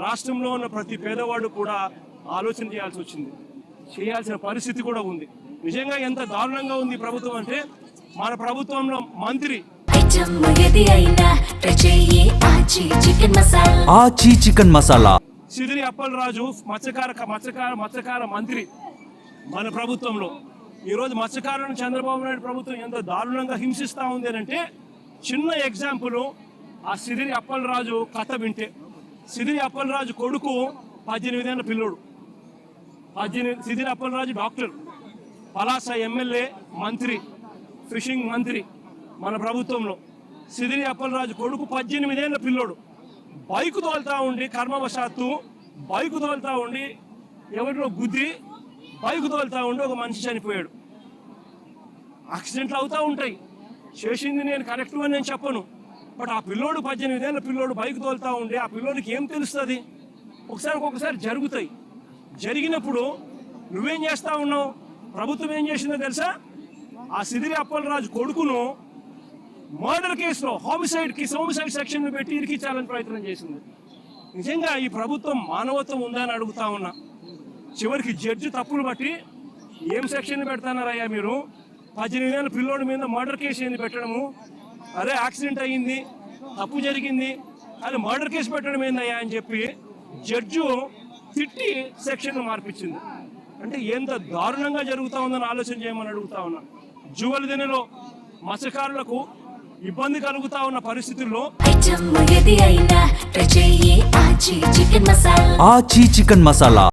రాష్ట్రంలో ఉన్న ప్రతి పేదవాడు కూడా ఆలోచన చేయాల్సి వచ్చింది, చేయాల్సిన పరిస్థితి కూడా ఉంది. నిజంగా ఎంత దారుణంగా ఉంది ప్రభుత్వం అంటే, మన ప్రభుత్వంలో మంత్రి ఆచి చికెన్ మసాలా సిదిరి అప్పలరాజు మత్స్యకార మంత్రి మన ప్రభుత్వంలో. ఈరోజు మత్స్యకారులను చంద్రబాబు నాయుడు ప్రభుత్వం ఎంత దారుణంగా హింసిస్తూ ఉంది అంటే, చిన్న ఎగ్జాంపుల్ ఆ సిదిరి అప్పలరాజు కథ వింటే. సిదిరి అప్పలరాజు కొడుకు 18 ఏళ్ళ పిల్లోడు. సిదిరి అప్పలరాజు డాక్టర్, పలాస ఎమ్మెల్యే, మంత్రి, ఫిషింగ్ మంత్రి మన ప్రభుత్వంలో. సిదిరి అప్పలరాజు కొడుకు 18 ఏళ్ళ పిల్లోడు బైకు తోలుతా ఉండి, కర్మవశాత్తు బైకు తోలుతా ఉండి ఎవరిలో గుద్ది బైకు తోలుతా ఉండి ఒక మనిషి చనిపోయాడు. యాక్సిడెంట్లు అవుతూ ఉంటాయి, చేసింది నేను కరెక్ట్ అని నేను చెప్పను. బట్ ఆ పిల్లోడు 18 ఏళ్ళ పిల్లోడు బైక్ తోలుతా ఉండి ఆ పిల్లోడికి ఏం తెలుస్తుంది? ఒక్కొక్కసారి జరుగుతాయి. జరిగినప్పుడు నువ్వేం చేస్తా ఉన్నావు? ప్రభుత్వం ఏం చేసిందో తెలుసా? ఆ సిదిరి అప్పలరాజు కొడుకును మర్డర్ కేసులో హోమిసైడ్ సెక్షన్ పెట్టి ఇరికించాలని ప్రయత్నం చేసింది. నిజంగా ఈ ప్రభుత్వం మానవత్వం ఉందా అని అడుగుతా ఉన్నా. చివరికి జడ్జి తప్పులు బట్టి ఏం సెక్షన్ పెడతానారయ్యా మీరు? 18 ఏళ్ళ పిల్లోడి మీద మర్డర్ కేసు ఏంది పెట్టడము? అరే యాక్సిడెంట్ అయ్యింది, తప్పు జరిగింది, అది మర్డర్ కేసు పెట్టడం ఏందయ్యా అని చెప్పి జడ్జు తిట్టి సెక్షన్ మార్పించింది. అంటే ఎంత దారుణంగా జరుగుతూ ఉందని ఆలోచన చేయమని అడుగుతా ఉన్నా. జువల్దినలో మత్స్యకారులకు ఇబ్బంది కలుగుతా ఉన్న పరిస్థితుల్లో ఆచి చికెన్ మసాలా